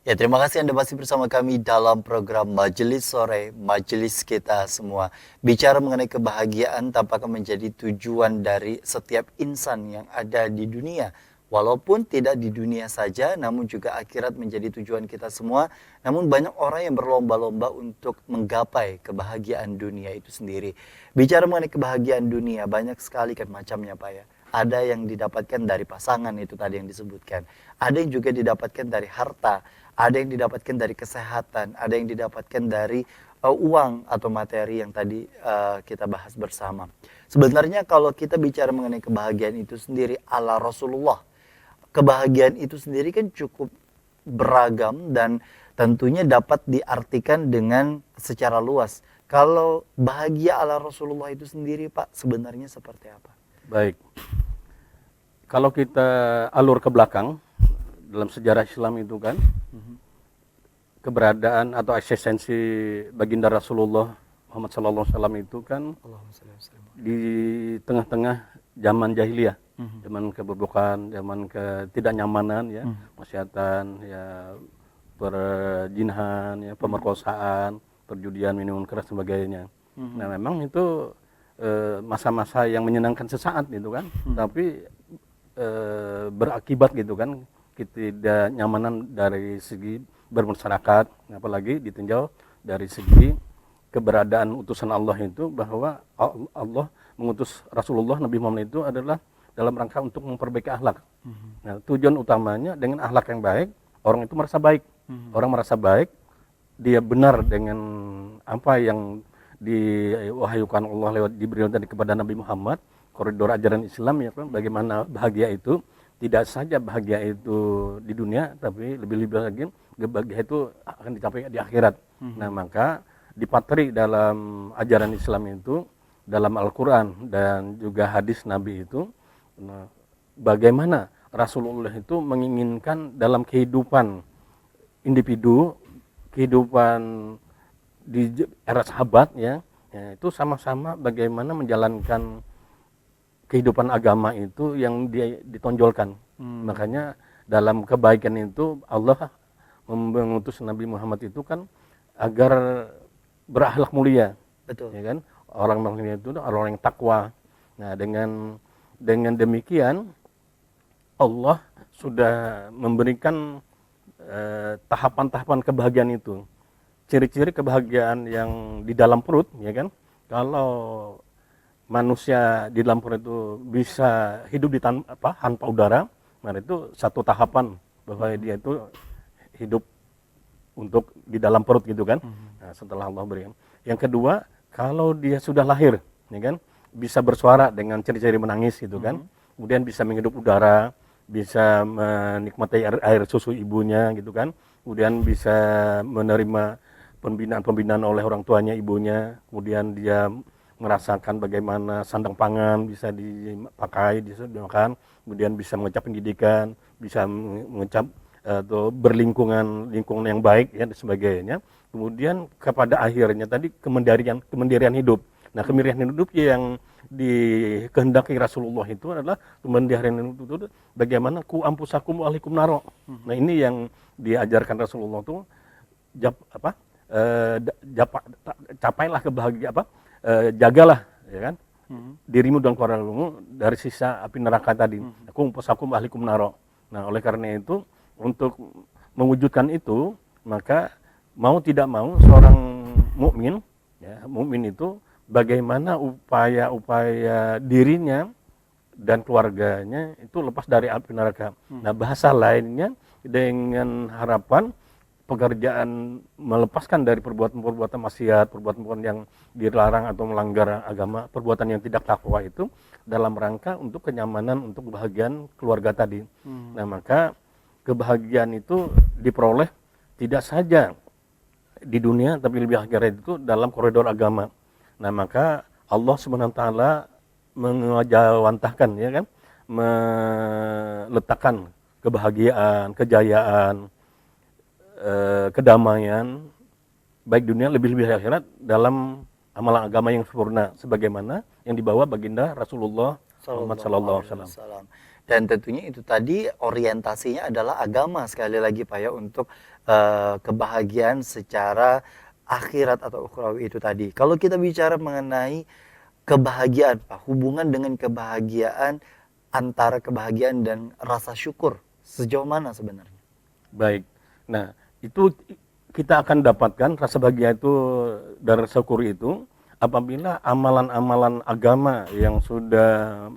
Ya, terima kasih Anda masih bersama kami dalam program Majelis Sore, Majelis kita semua. Bicara mengenai kebahagiaan tampaknya menjadi tujuan dari setiap insan yang ada di dunia. Walaupun tidak di dunia saja, namun juga akhirat menjadi tujuan kita semua. Namun banyak orang yang berlomba-lomba untuk menggapai kebahagiaan dunia itu sendiri. Bicara mengenai kebahagiaan dunia, banyak sekali kan macamnya Pak ya. Ada yang didapatkan dari pasangan itu tadi yang disebutkan. Ada yang juga didapatkan dari harta. Ada yang didapatkan dari kesehatan, ada yang didapatkan dari uang atau materi yang tadi kita bahas bersama. Sebenarnya kalau kita bicara mengenai kebahagiaan itu sendiri ala Rasulullah, kebahagiaan itu sendiri kan cukup beragam dan tentunya dapat diartikan dengan secara luas. Kalau bahagia ala Rasulullah itu sendiri Pak, sebenarnya seperti apa? Baik, kalau kita alur ke belakang dalam sejarah Islam itu kan, keberadaan atau eksistensi baginda Rasulullah Muhammad SAW itu kan di tengah-tengah zaman jahiliyah, zaman keburbukan, zaman ketidaknyamanan, ya, maksiatan, ya, perjinahan, ya, pemerkosaan, perjudian, minuman keras, sebagainya. Nah, memang itu masa-masa yang menyenangkan sesaat gitu kan, tapi berakibat gitu kan ketidaknyamanan dari segi bermasyarakat, apalagi ditinjau dari segi keberadaan utusan Allah itu, bahwa Allah mengutus Rasulullah Nabi Muhammad itu adalah dalam rangka untuk memperbaiki akhlak. Nah, tujuan utamanya dengan akhlak yang baik, orang itu merasa baik. Orang merasa baik, dia benar dengan apa yang diwahyukan Allah lewat Jibril tadi kepada Nabi Muhammad, koridor ajaran Islam, ya kan, bagaimana bahagia itu. Tidak saja bahagia itu di dunia, tapi lebih-lebih lagi bahagia itu akan dicapai di akhirat. Nah, maka dipatri dalam ajaran Islam itu, dalam Al-Quran dan juga hadis Nabi itu, nah, bagaimana Rasulullah itu menginginkan dalam kehidupan individu, kehidupan di era sahabat, ya itu sama-sama bagaimana menjalankan kehidupan agama itu yang ditonjolkan. Makanya dalam kebaikan itu Allah mengutus Nabi Muhammad itu kan agar berakhlak mulia. Betul. Ya kan? Orang mulia itu orang yang takwa. Nah, dengan demikian Allah sudah memberikan tahapan-tahapan kebahagiaan itu. Ciri-ciri kebahagiaan yang di dalam perut, ya kan? Kalau manusia di dalam perut itu bisa hidup di tanpa udara, nah itu satu tahapan bahwa dia itu hidup untuk di dalam perut gitu kan. Nah, setelah Allah berikan. Yang kedua, kalau dia sudah lahir, ya kan, bisa bersuara dengan ciri-ciri menangis gitu kan. Kemudian bisa menghirup udara, bisa menikmati air susu ibunya gitu kan. Kemudian bisa menerima pembinaan oleh orang tuanya, ibunya. Kemudian dia merasakan bagaimana sandang pangan bisa dipakai, bisa dimakan, kemudian bisa mengecap pendidikan, bisa mengecap atau berlingkungan yang baik, ya, dan sebagainya. Kemudian kepada akhirnya tadi kemandirian hidup. Nah, kemandirian hidup yang dikehendaki Rasulullah itu adalah kemandirian hidup itu bagaimana ku ampusakum wa ahlikum naro. Nah, ini yang diajarkan Rasulullah itu capailah kebahagiaan, jagalah, ya kan, dirimu dan keluargamu dari sisa api neraka tadi. Aku ahlikum naro. Nah, oleh karena itu, untuk mewujudkan itu, maka mau tidak mau seorang mukmin, ya, mukmin itu bagaimana upaya dirinya dan keluarganya itu lepas dari api neraka. Nah, bahasa lainnya dengan harapan pekerjaan melepaskan dari perbuatan-perbuatan maksiat, perbuatan-perbuatan yang dilarang atau melanggar agama, perbuatan yang tidak takwa itu dalam rangka untuk kenyamanan, untuk kebahagiaan keluarga tadi. Nah, maka kebahagiaan itu diperoleh tidak saja di dunia, tapi lebih akhirat itu dalam koridor agama. Nah, maka Allah SWT mengajawantahkan, ya kan, meletakkan kebahagiaan, kejayaan, kedamaian baik dunia lebih-lebih akhirat dalam amalan agama yang sempurna sebagaimana yang dibawa baginda Rasulullah Muhammad sallallahu alaihi wasallam. Dan tentunya itu tadi orientasinya adalah agama sekali lagi Pak ya, untuk kebahagiaan secara akhirat atau ukhrawi itu tadi. Kalau kita bicara mengenai kebahagiaan Pak, hubungan dengan kebahagiaan antara kebahagiaan dan rasa syukur sejauh mana sebenarnya? Baik. Nah, itu kita akan dapatkan rasa bahagia itu dari rasa syukur itu apabila amalan-amalan agama yang sudah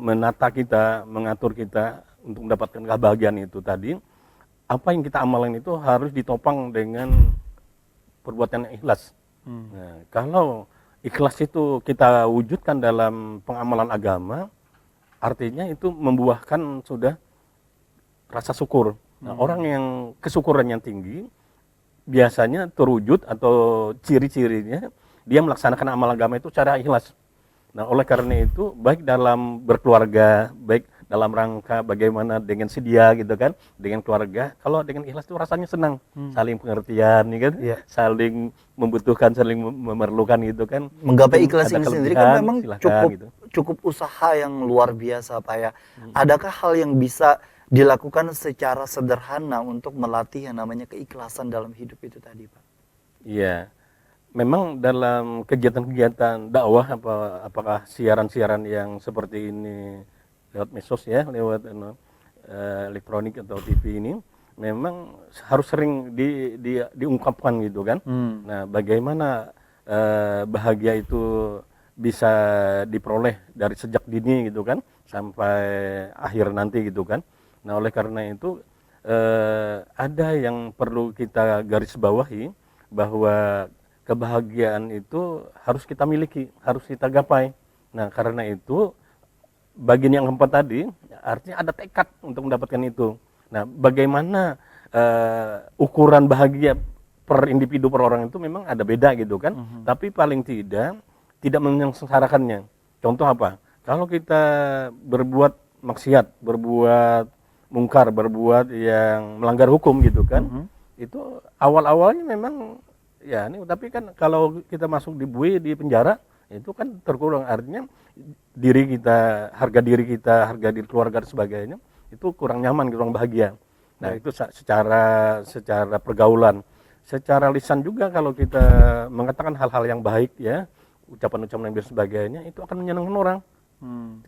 menata kita, mengatur kita untuk mendapatkan kebahagiaan itu tadi, apa yang kita amalkan itu harus ditopang dengan perbuatan yang ikhlas. Nah, kalau ikhlas itu kita wujudkan dalam pengamalan agama, artinya itu membuahkan sudah rasa syukur. Nah, orang yang kesyukurannya tinggi, biasanya terwujud atau ciri-cirinya dia melaksanakan amal agama itu secara ikhlas. Nah, oleh karena itu, baik dalam berkeluarga, baik dalam rangka bagaimana dengan sedia gitu kan, dengan keluarga, kalau dengan ikhlas itu rasanya senang, saling pengertian, ya kan, Iya. saling membutuhkan, saling memerlukan gitu kan. Menggapai Mungkin ikhlas ada ini sendiri kelebihan, kan memang silakan gitu. cukup usaha yang luar biasa Pak ya. Adakah hal yang bisa dilakukan secara sederhana untuk melatih yang namanya keikhlasan dalam hidup itu tadi Pak? Iya. Memang dalam kegiatan-kegiatan dakwah apakah siaran-siaran yang seperti ini lewat medsos ya, lewat elektronik atau TV ini memang harus sering diungkapkan gitu kan. Nah, bagaimana bahagia itu bisa diperoleh dari sejak dini gitu kan sampai akhir nanti gitu kan. Nah, oleh karena itu ada yang perlu kita garis bawahi bahwa kebahagiaan itu harus kita miliki, harus kita gapai. Nah, karena itu bagian yang keempat tadi artinya ada tekad untuk mendapatkan itu. Nah, bagaimana ukuran bahagia per individu per orang itu memang ada beda gitu kan. Tapi paling tidak menyengsarakannya. Contoh apa? Kalau kita berbuat maksiat, berbuat mungkar, berbuat yang melanggar hukum gitu kan, itu awal-awalnya memang ya ini, tapi kan kalau kita masuk di bui, di penjara, itu kan terkurang, artinya diri kita, harga diri keluarga dan sebagainya itu kurang nyaman, kurang bahagia. Nah, itu secara pergaulan, secara lisan juga kalau kita mengatakan hal-hal yang baik ya, ucapan-ucapan yang sebagainya itu akan menyenangkan orang.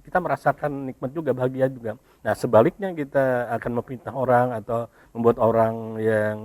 Kita merasakan nikmat juga, bahagia juga. Nah, sebaliknya kita akan memfitnah orang atau membuat orang yang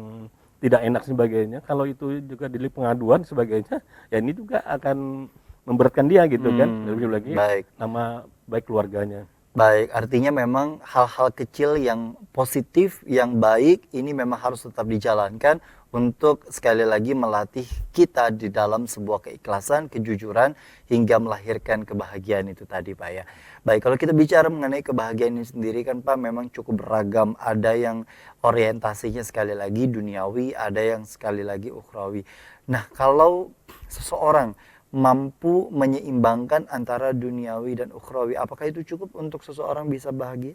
tidak enak sebagainya, kalau itu juga dilihat pengaduan sebagainya, ya ini juga akan memberatkan dia gitu kan, lebih lagi Baik. nama baik keluarganya. Baik, artinya memang hal-hal kecil yang positif, yang baik, ini memang harus tetap dijalankan untuk sekali lagi melatih kita di dalam sebuah keikhlasan, kejujuran, hingga melahirkan kebahagiaan itu tadi Pak ya. Baik, kalau kita bicara mengenai kebahagiaan ini sendiri kan Pak memang cukup beragam. Ada yang orientasinya sekali lagi duniawi, ada yang sekali lagi ukhrawi. Nah, kalau seseorang mampu menyeimbangkan antara duniawi dan ukhrawi, apakah itu cukup untuk seseorang bisa bahagia?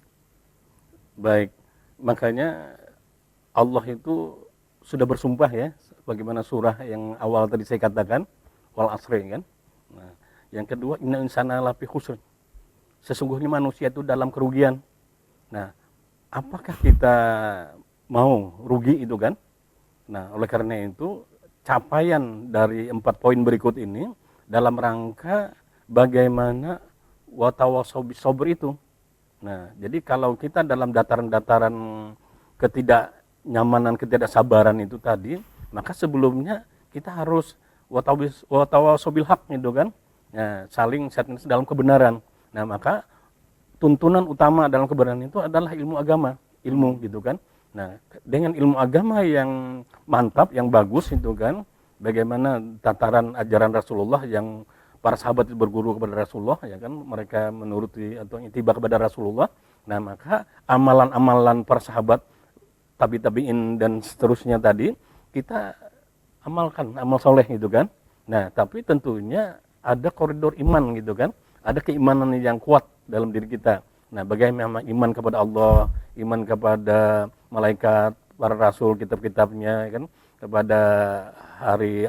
Baik, makanya Allah itu sudah bersumpah ya, bagaimana surah yang awal tadi saya katakan, wal asri kan. Nah, yang kedua, inna insana lafi khusr. Sesungguhnya manusia itu dalam kerugian. Nah, apakah kita mau rugi itu kan? Nah, oleh karena itu capaian dari 4 poin berikut ini dalam rangka bagaimana watawasau bisobr itu. Nah, jadi kalau kita dalam dataran-dataran ketidaknyamanan, ketidaksabaran itu tadi, maka sebelumnya kita harus watawasau bil haq itu kan. Nah, saling dalam kebenaran. Nah, maka tuntunan utama dalam kebenaran itu adalah ilmu agama, ilmu gitu kan. Nah, dengan ilmu agama yang mantap, yang bagus itu kan, bagaimana tataran ajaran Rasulullah yang para sahabat berguru kepada Rasulullah, ya kan, mereka menuruti atau ittiba kepada Rasulullah. Nah, maka amalan-amalan para sahabat, tabi'in dan seterusnya tadi, kita amalkan, amal soleh gitu kan. Nah, tapi tentunya ada koridor iman gitu kan, ada keimanan yang kuat dalam diri kita. Nah, bagaimana iman kepada Allah, iman kepada malaikat, para rasul, kitab-kitabnya, kan, kepada hari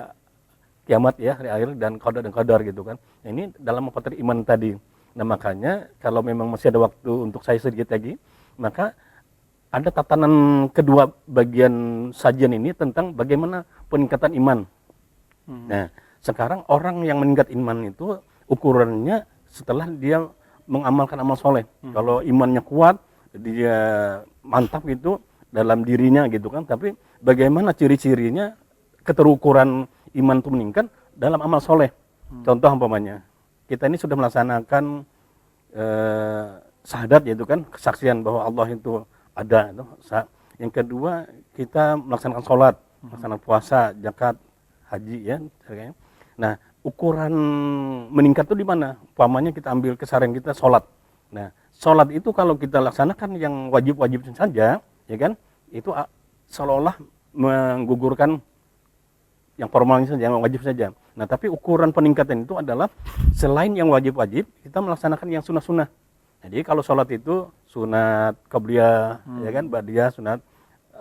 kiamat ya, hari akhir dan qadar gitu kan. Nah, ini dalam materi iman tadi. Nah makanya kalau memang masih ada waktu untuk saya sedikit lagi, maka ada tatanan kedua bagian sajian ini tentang bagaimana peningkatan iman. Nah, sekarang orang yang meningkat iman itu ukurannya setelah dia mengamalkan amal soleh. Kalau imannya kuat, dia mantap gitu dalam dirinya gitu kan. Tapi bagaimana ciri-cirinya keterukuran iman itu meningkat dalam amal soleh. Contoh umpamanya, kita ini sudah melaksanakan syahadat yaitu kan kesaksian bahwa Allah itu ada. Yang kedua kita melaksanakan sholat, melaksanakan puasa, zakat, haji ya. Nah ukuran meningkat itu di mana? Umpamanya kita ambil keseharian kita sholat. Nah sholat itu kalau kita laksanakan yang wajib-wajib saja, ya kan, itu seolah-olah menggugurkan yang formalnya saja, yang wajib saja. Nah tapi ukuran peningkatan itu adalah selain yang wajib-wajib, kita melaksanakan yang sunnah-sunnah. Jadi kalau sholat itu sunat qabliyah, ya kan, ba'diyah, sunat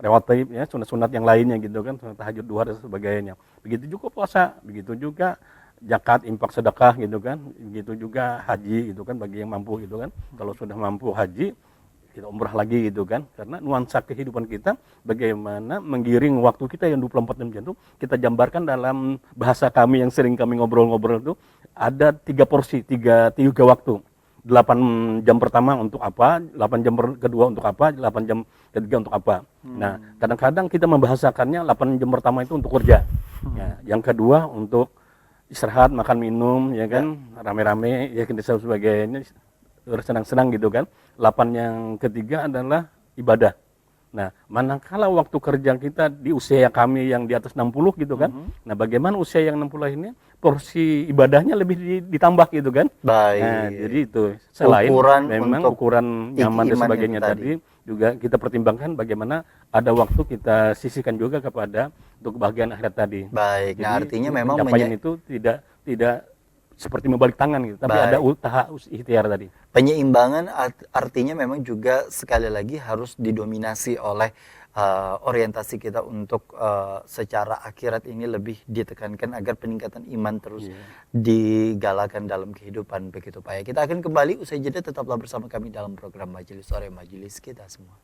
rawatib, ya, sunat-sunat yang lainnya gitu kan, sunat tahajud, duha dan sebagainya. Begitu juga puasa, begitu juga zakat, infak, sedekah gitu kan, begitu juga haji gitu kan bagi yang mampu gitu kan. Kalau sudah mampu haji, kita umrah lagi gitu kan, karena nuansa kehidupan kita bagaimana menggiring waktu kita yang 24 jam itu kita gambarkan dalam bahasa kami yang sering kami ngobrol-ngobrol itu ada 3 porsi, tiga waktu. 8 jam pertama untuk apa, 8 jam kedua untuk apa, 8 jam ketiga untuk apa. Nah, kadang-kadang kita membahasakannya 8 jam pertama itu untuk kerja. Ya, yang kedua untuk istirahat, makan minum, ya kan, rame-rame, ya dan sebagainya, senang-senang gitu kan. 8 yang ketiga adalah ibadah. Nah, manakala waktu kerja kita di usia kami yang di atas 60 gitu kan. Nah, bagaimana usia yang 60 ini porsi ibadahnya lebih ditambah gitu kan. Baik. Nah, jadi itu selain Ukuran memang untuk ukuran nyaman dan iman sebagainya itu tadi juga kita pertimbangkan bagaimana ada waktu kita sisihkan juga kepada untuk kebahagiaan akhirat tadi. Baik. Nah, Jadi, artinya memang pencapaian itu tidak seperti membalik tangan gitu, tapi ada usaha ikhtiar tadi. Penyeimbangan artinya memang juga sekali lagi harus didominasi oleh orientasi kita untuk secara akhirat ini lebih ditekankan agar peningkatan iman terus digalakan dalam kehidupan begitu Pak ya. Kita akan kembali usai jeda, tetaplah bersama kami dalam program Majelis Sore, Majelis Kita Semua.